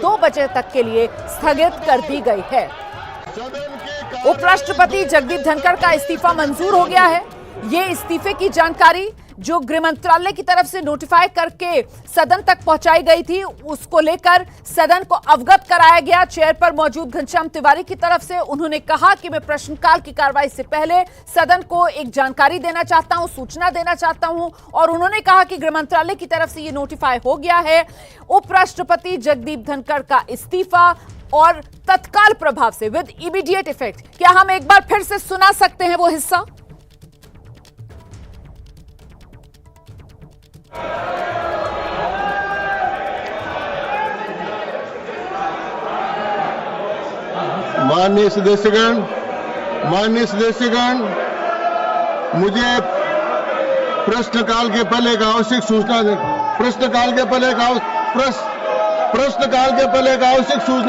2 बजे तक के लिए स्थगित कर दी गई है। उपराष्ट्रपति जगदीप धनखड़ का इस्तीफा मंजूर हो गया है। ये इस्तीफे की जानकारी जो गृह मंत्रालय की तरफ से नोटिफाई करके सदन तक पहुंचाई गई थी, उसको लेकर सदन को अवगत कराया गया। चेयर पर मौजूद घनश्याम तिवारी की तरफ से उन्होंने कहा कि मैं प्रश्नकाल की कार्रवाई से पहले सदन को एक जानकारी देना चाहता हूं, सूचना देना चाहता हूं, और उन्होंने कहा कि गृह मंत्रालय की तरफ से यह नोटिफाई हो गया है। उपराष्ट्रपति जगदीप धनखड़ का इस्तीफा और तत्काल प्रभाव से विद इमीडिएट इफेक्ट। क्या हम एक बार फिर से सुना सकते हैं वो हिस्सा? माननीय सदस्यगण, मुझे प्रश्नकाल के पहले एक आवश्यक सूचना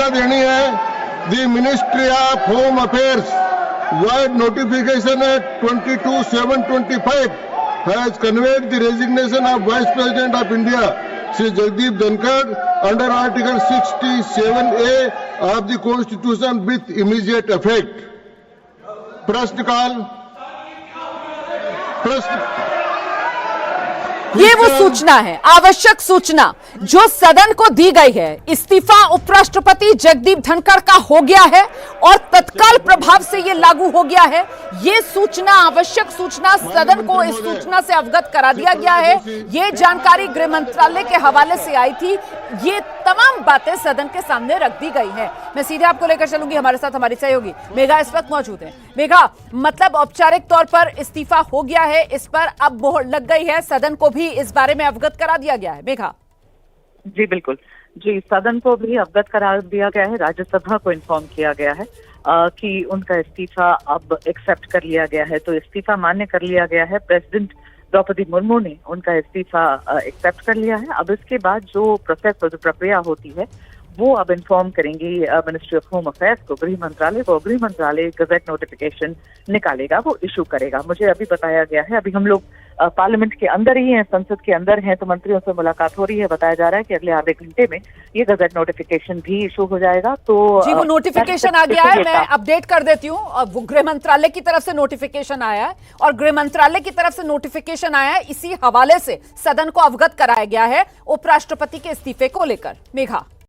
देनी है। The ministry of home affairs word notification eight 22/7/25 has conveyed the resignation of Vice President of India, Shri Jagdeep Dhankad, under Article 67A of the Constitution with immediate effect. ये वो सूचना है, आवश्यक सूचना जो सदन को दी गई है। इस्तीफा उपराष्ट्रपति जगदीप धनखड़ का हो गया है और तत्काल प्रभाव से ये लागू हो गया है। ये सूचना, आवश्यक सूचना, सदन को इस सूचना से अवगत करा दिया गया है। ये जानकारी गृह मंत्रालय के हवाले से आई थी। ये तमाम बातें सदन के सामने रख दी गई है। मैं सीधे आपको लेकर चलूंगी, हमारे साथ हमारी सहयोगी मेघा इस वक्त मौजूद है। मेघा, मतलब औपचारिक तौर पर इस्तीफा हो गया है, इस पर अब मोहर लग गई है, सदन को भी इस बारे में अवगत करा दिया गया है। मेघा जी बिल्कुल, जी सदन को भी अवगत करा दिया गया है। राज्यसभा को इन्फॉर्म किया गया है कि उनका इस्तीफा अब एक्सेप्ट कर लिया गया है। तो इस्तीफा मान्य कर लिया गया है। प्रेसिडेंट द्रौपदी मुर्मू ने उनका इस्तीफा एक्सेप्ट कर लिया है। अब इसके बाद जो प्रक्रिया होती है वो अब इन्फॉर्म करेंगी मिनिस्ट्री ऑफ होम अफेयर्स को, गृह मंत्रालय को। गृह मंत्रालय गजट नोटिफिकेशन निकालेगा, वो इशू करेगा। मुझे अभी बताया गया है, अभी हम लोग पार्लियामेंट के अंदर ही हैं, संसद के अंदर हैं, तो मंत्रियों से मुलाकात हो रही है। बताया जा रहा है कि अगले आधे घंटे में ये गजट नोटिफिकेशन भी इशू हो जाएगा। तो जी वो नोटिफिकेशन आ गया है, मैं अपडेट कर देती हूँ। वो गृह मंत्रालय की तरफ से नोटिफिकेशन आया है और गृह मंत्रालय की तरफ से नोटिफिकेशन आया है, इसी हवाले से सदन को अवगत कराया गया है उपराष्ट्रपति के इस्तीफे को लेकर। मेघा।